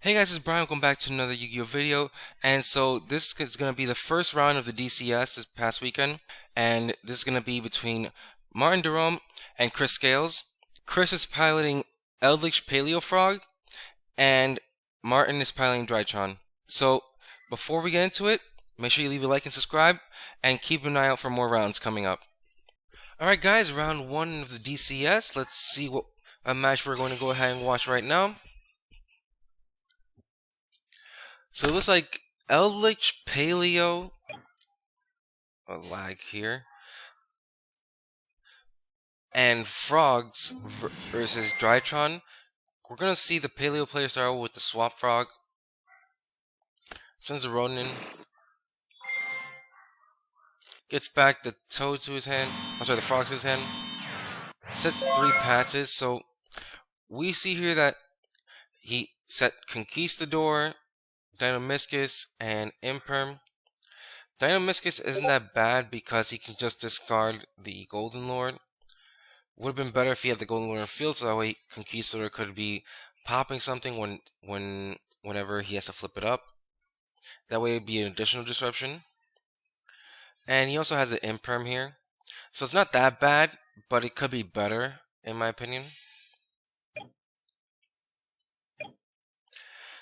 Hey guys, it's Brian. Welcome back to another Yu-Gi-Oh video. And so this is going to be the first round of the DCS this past weekend, and this is going to be between Martin DEROM and Chris Scales. Chris is piloting Eldlich Paleo Frog, and Martin is piloting Drytron. So before we get into it, make sure you leave a like and subscribe, and keep an eye out for more rounds coming up. Alright guys, round 1 of the DCS. Let's see what a match we're going to go ahead and watch right now. So it looks like Eldlich Paleo, a lag here, and Frogs versus Drytron. We're going to see the Paleo player start with the Swap Frog. Sends a Ronin. Gets back the Toad to his hand. The Frog to his hand. Sets 3 passes. So we see here that he set Conquistador, Dynamiscus, and Imperm. Dynamiscus isn't that bad because he can just discard the Golden Lord. Would have been better if he had the Golden Lord in field, so that way Conquistador could be popping something whenever he has to flip it up. That way it'd be an additional disruption. And he also has the Imperm here. So it's not that bad, but it could be better, in my opinion.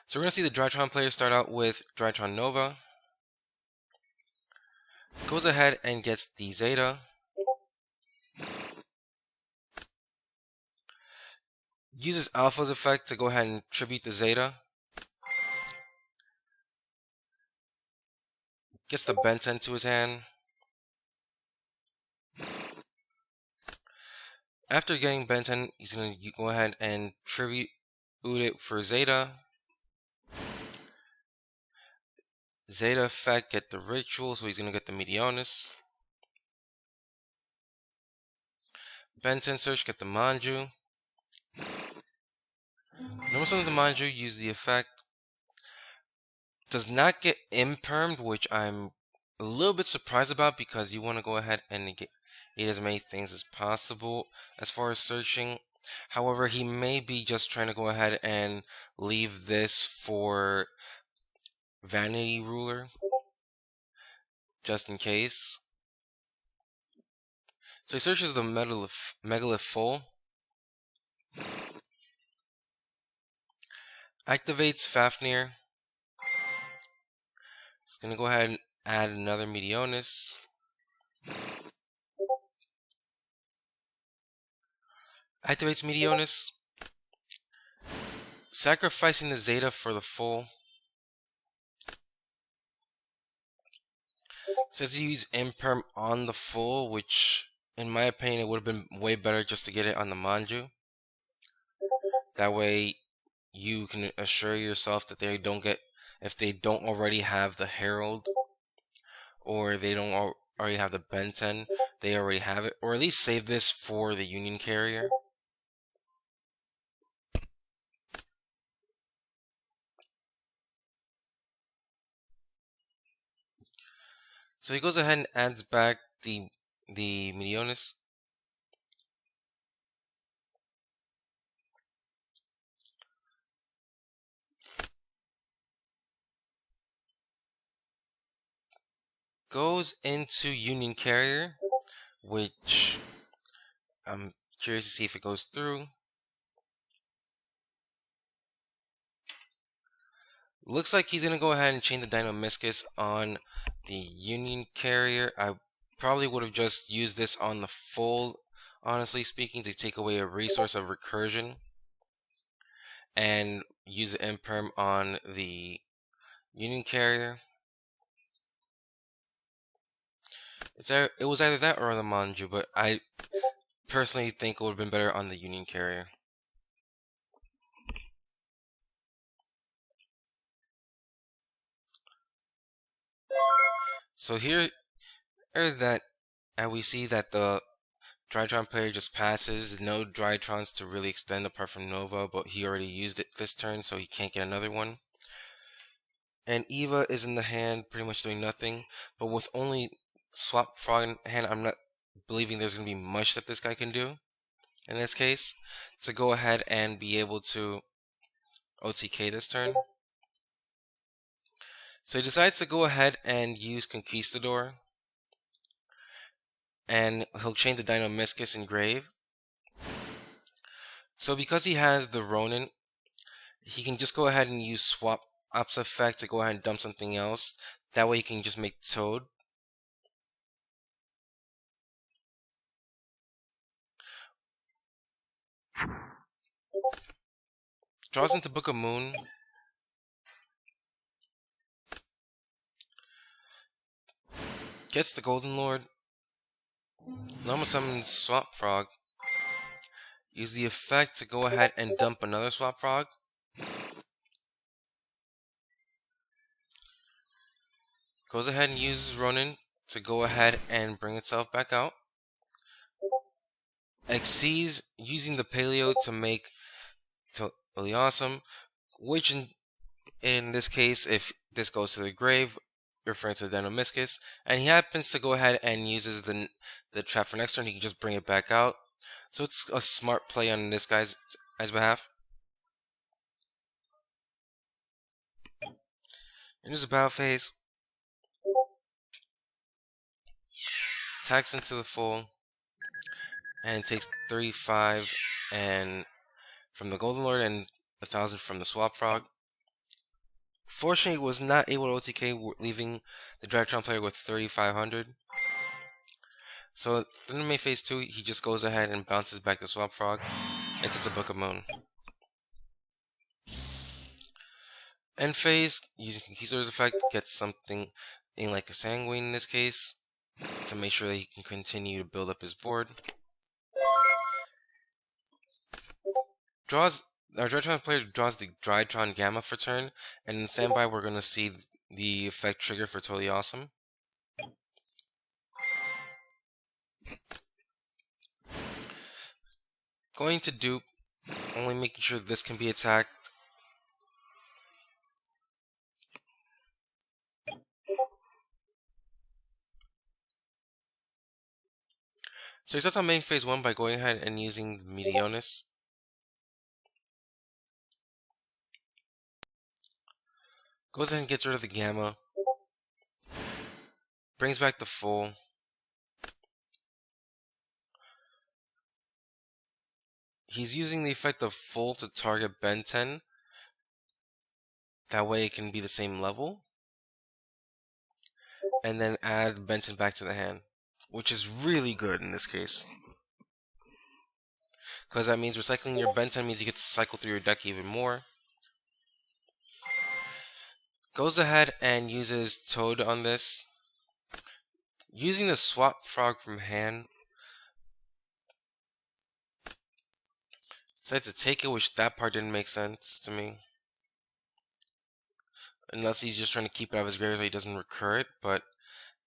So we're going to see the Drytron player start out with Drytron Nova. Goes ahead and gets the Zeta. Uses Alpha's effect to go ahead and tribute the Zeta. Gets the Ben 10 to his hand. After getting Ben 10, he's going to go ahead and tribute it for Zeta. Zeta effect, get the Ritual, so he's going to get the Meteonis. Ben 10 search, get the Manju. Number 7 of the Manju, use the effect. Does not get Impermed, which I'm a little bit surprised about because you want to go ahead and get as many things as possible as far as searching. However, he may be just trying to go ahead and leave this for Vanity Ruler, just in case. So he searches the Megalith full. Activates Fafnir. He's going to go ahead and add another Meteonis. Activates Meteonis. Sacrificing the Zeta for the full. Says you use Imperm on the full, which in my opinion it would have been way better just to get it on the Manju. That way you can assure yourself that they don't get, if they don't already have the Herald or they don't already have the Ben 10, they already have it, or at least save this for the Union Carrier. So he goes ahead and adds back the Meteonis. Goes into Union Carrier, which I'm curious to see if it goes through. Looks like he's going to go ahead and chain the Dynamiscus on the Union Carrier. I probably would have just used this on the full, honestly speaking, to take away a resource of recursion. And use the Imperm on the Union Carrier. It was either that or the Manju, but I personally think it would have been better on the Union Carrier. So here that we see that the Drytron player just passes. No Drytrons to really extend apart from Nova, but he already used it this turn, so he can't get another one. And Eva is in the hand, pretty much doing nothing. But with only Swap Frog in hand, I'm not believing there's going to be much that this guy can do in this case to go ahead and be able to OTK this turn. So he decides to go ahead and use Conquistador, and he'll chain the Dino-Miscus in Grave. So because he has the Ronin, he can just go ahead and use Swap Ops effect to go ahead and dump something else. That way he can just make Toad. Draws into Book of Moon. Gets the Golden Lord. Normal summons Swap Frog. Use the effect to go ahead and dump another Swap Frog. Goes ahead and uses Ronin to go ahead and bring itself back out. Exceeds using the Paleo to make really awesome, which in this case, if this goes to the grave, referring to the Dino-Miscus, and he happens to go ahead and uses the trap for next turn, he can just bring it back out. So it's a smart play on this guy's behalf. Enters the battle phase. Attacks into the full. And takes 35 and from the Golden Lord and 1,000 from the Swap Frog. Fortunately, was not able to OTK, leaving the Drytron player with 3,500. So then in May phase 2, he just goes ahead and bounces back the Swap Frog and sets a Book of Moon. End phase, using Conquistador's effect, gets something in like a Sanguine in this case, to make sure that he can continue to build up his board. Our Drytron player draws the Drytron Gamma for turn, and in standby we're going to see the effect trigger for Totally Awesome. Going to dupe, only making sure this can be attacked. So he starts on main phase 1 by going ahead and using Meteonis. Goes ahead and gets rid of the Gamma. Brings back the full. He's using the effect of full to target Ben 10. That way it can be the same level. And then add Ben 10 back to the hand, which is really good in this case. Because that means recycling your Ben 10 means you get to cycle through your deck even more. Goes ahead and uses Toad on this. Using the Swap Frog from hand. Decides to take it, which that part didn't make sense to me. Unless he's just trying to keep it out of his grave so he doesn't recur it. But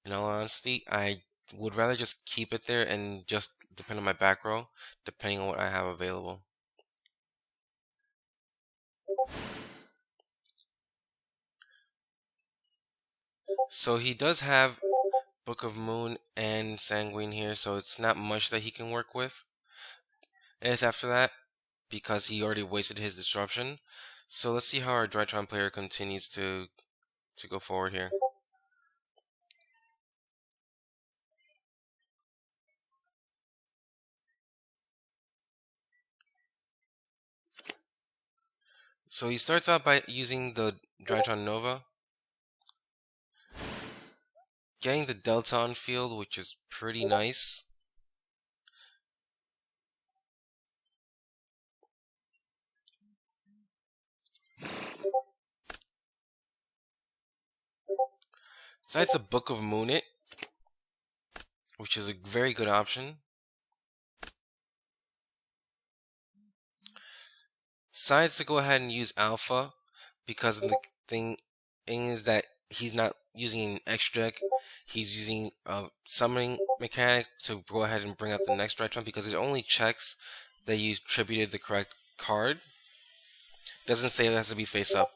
in all honesty, I would rather just keep it there and just depend on my back row, depending on what I have available. So he does have Book of Moon and Sanguine here, so it's not much that he can work with. And it's after that, because he already wasted his disruption. So let's see how our Drytron player continues to go forward here. So he starts out by using the Drytron Nova, getting the Delta on field, which is pretty nice. Decides to Book of Moon it, which is a very good option. Decides to go ahead and use Alpha, because the thing is that he's not using an extra deck. He's using a summoning mechanic to go ahead and bring out the next Drytron, because it only checks that you tributed the correct card. Doesn't say it has to be face up.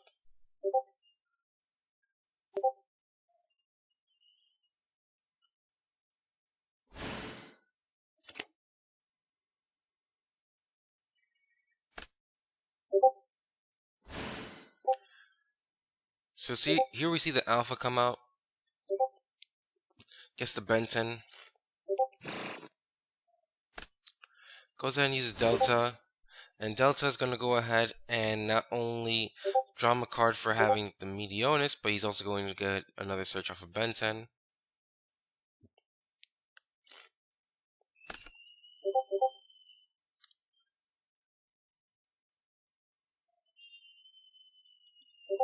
So see, here we see the Alpha come out. Gets the Benton. Goes ahead and uses Delta. And Delta is going to go ahead and not only draw him a card for having the Meteonis, but he's also going to get another search off of Benton.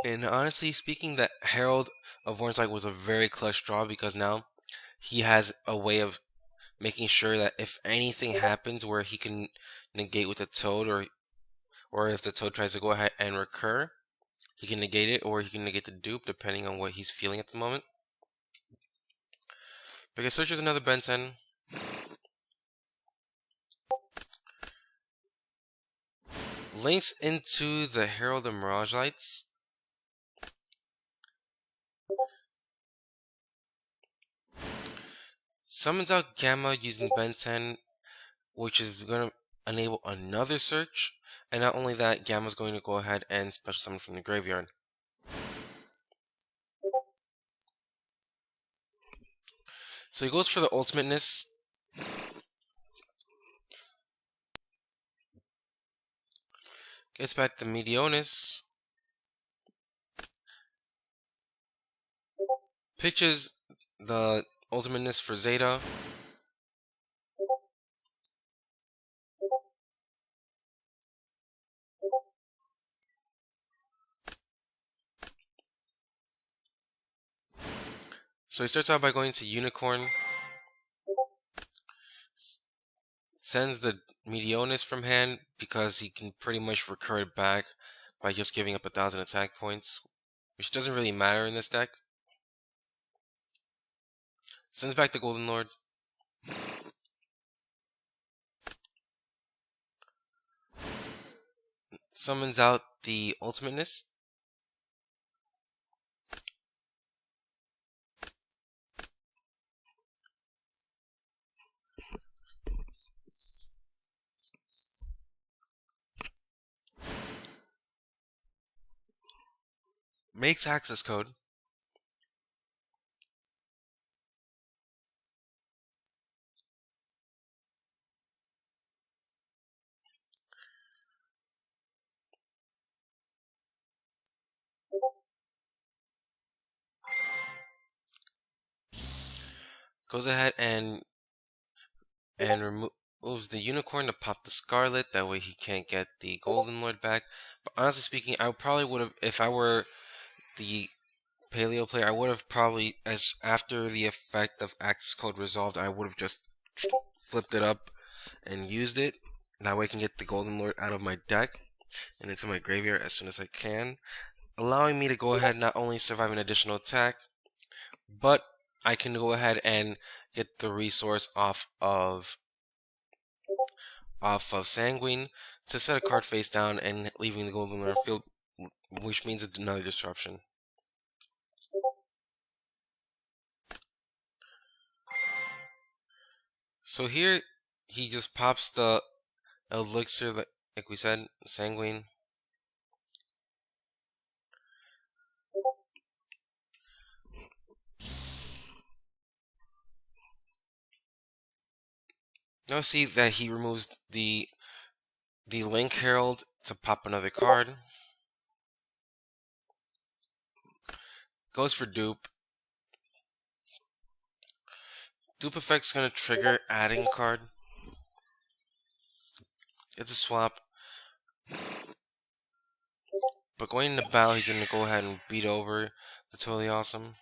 And honestly speaking, that Herald of Warnslight was a very clutch draw because now he has a way of making sure that if anything happens where he can negate with a Toad, or if the Toad tries to go ahead and recur, he can negate it, or he can negate the dupe depending on what he's feeling at the moment. Because searches another Benton. Links into the Herald of Mirage Lights. Summons out Gamma using Ben 10, which is going to enable another search. And not only that, Gamma's going to go ahead and special summon from the graveyard. So he goes for the ultimateness. Gets back the Meteonis. Pitches the ultimateness for Zeta. So he starts out by going to Unicorn. Sends the Meteonis from hand because he can pretty much recur it back by just giving up 1,000 attack points, which doesn't really matter in this deck. Sends back the Golden Lord. Summons out the ultimateness. Makes access code. Goes ahead and removes the Unicorn to pop the Scarlet. That way he can't get the Golden Lord back. But honestly speaking, I probably would have, if I were the Paleo player, I would have probably, as after the effect of access code resolved, I would have just flipped it up and used it. That way I can get the Golden Lord out of my deck and into my graveyard as soon as I can, allowing me to go ahead and not only survive an additional attack, but I can go ahead and get the resource off of Sanguine to set a card face down and leaving the Golden Lord field, which means another disruption. So here he just pops the Elixir, like we said, Sanguine. Now see that he removes the Link Herald to pop another card. Goes for dupe. Dupe effect's gonna trigger adding card. It's a swap. But going into battle, he's gonna go ahead and beat over the Totally Awesome.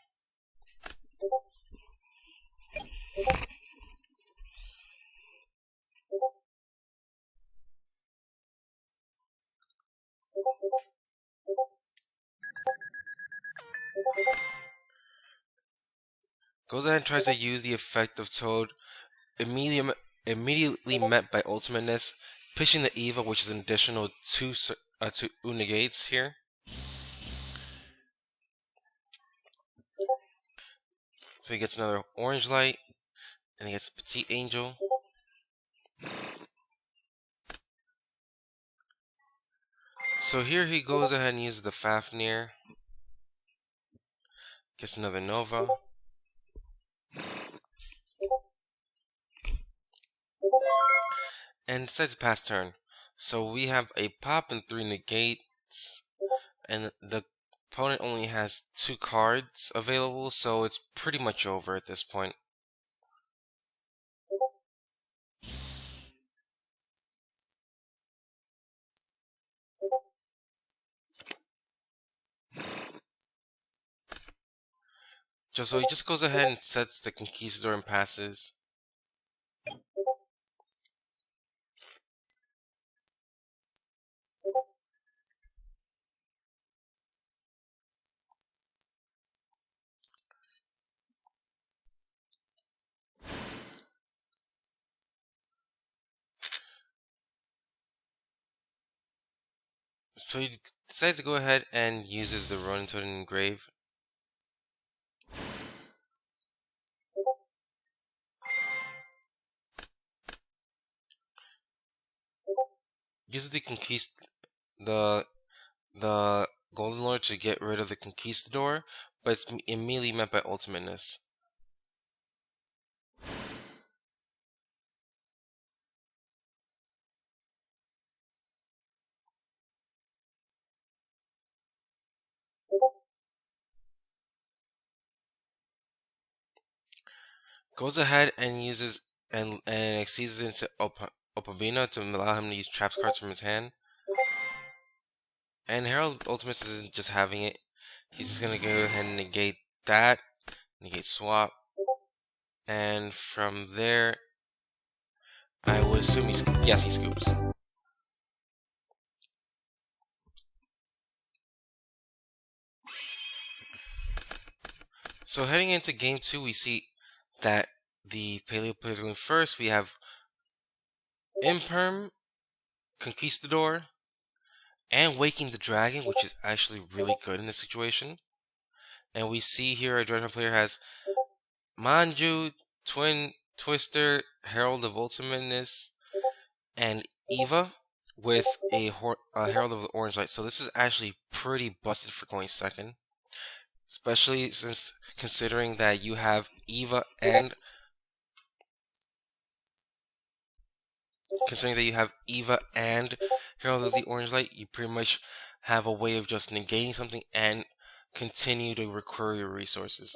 Goes ahead and tries to use the effect of Toad, immediately met by ultimateness, pitching the Eva, which is an additional two negates here. So he gets another Orange Light, and he gets Petite Angel. So here he goes ahead and uses the Fafnir. Gets another Nova. And decides to pass turn. So we have a pop and 3 negates. And the opponent only has 2 cards available, so it's pretty much over at this point. So he just goes ahead and sets the Conquistador and passes. So he decides to go ahead and uses the Ronin Totem Engrave. Uses the the Golden Lord to get rid of the Conquistador, but it's immediately met by ultimateness. Goes ahead and uses and exceeds into Opabina to allow him to use trap cards from his hand. And Herald Ultimates isn't just having it. He's just gonna go ahead and negate that, negate swap, and from there, I would assume he scoops. So heading into game 2, we see that the Paleo players going first. We have Imperm, Conquistador, and Waking the Dragon, which is actually really good in this situation. And we see here our Drytron player has Manju, Twin Twister, Herald of Ultimateness, and Eva with a Herald of the Orange Light. So this is actually pretty busted for going second, especially since considering that you have Eva and Herald of the Orange Light. You pretty much have a way of just negating something and continue to recur your resources.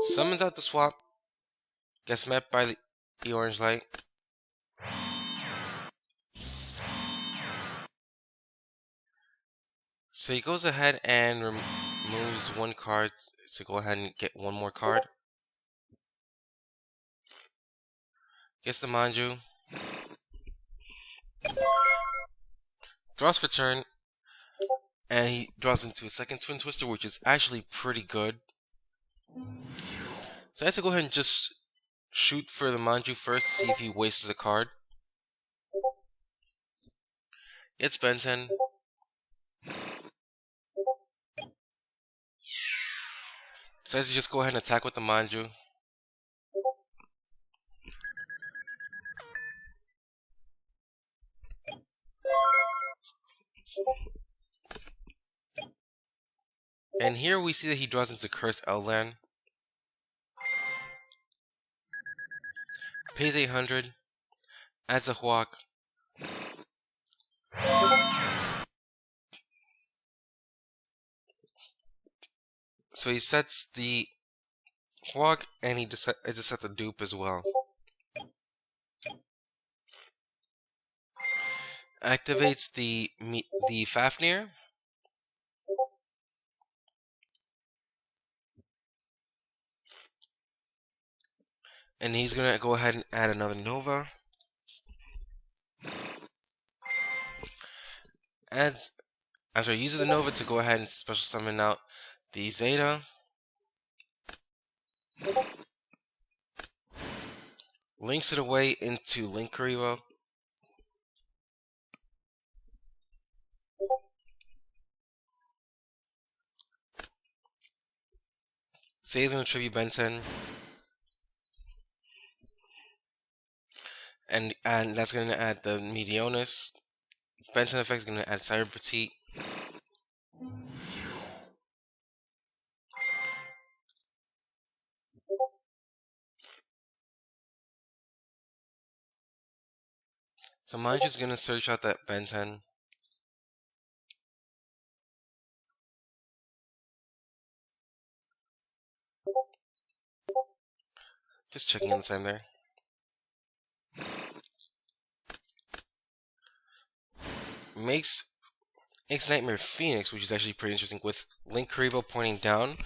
Summons out the swap. Gets met by the Orange Light. So he goes ahead and removes 1 card to go ahead and get 1 more card. Gets the Manju. Draws for turn. And he draws into a second Twin Twister, which is actually pretty good. So I have to go ahead and just shoot for the Manju first to see if he wastes a card. It's Benten. Decides to just go ahead and attack with the Manju. And here we see that he draws into Cursed Eldland. Pays 800. Adds a Hwak. So he sets the Hwak and he just set the dupe as well. Activates the Fafnir. And he's gonna go ahead and add another Nova. Uses the Nova to go ahead and special summon out the Zeta. Links it away into NWYRKRB. Say he's gonna tribute Benten. And that's gonna add the Meteonis Benton effect is going to add Cyber Petite. So I'm just going to search out that Benton. Just checking on the time there. Makes Nightmare Phoenix, which is actually pretty interesting, with Link Kuriboh pointing down.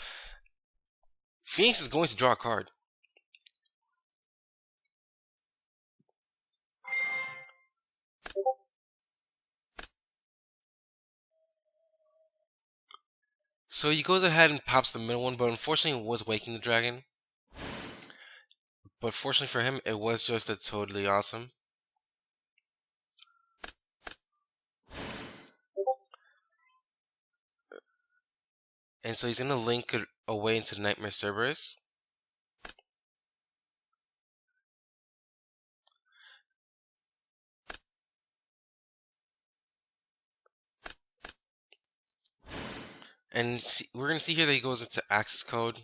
Phoenix is going to draw a card. So he goes ahead and pops the middle one, but unfortunately it was Waking the Dragon. But fortunately for him, it was just a totally awesome. And so he's going to link it away into Nightmare Cerberus. And we're going to see here that he goes into access code.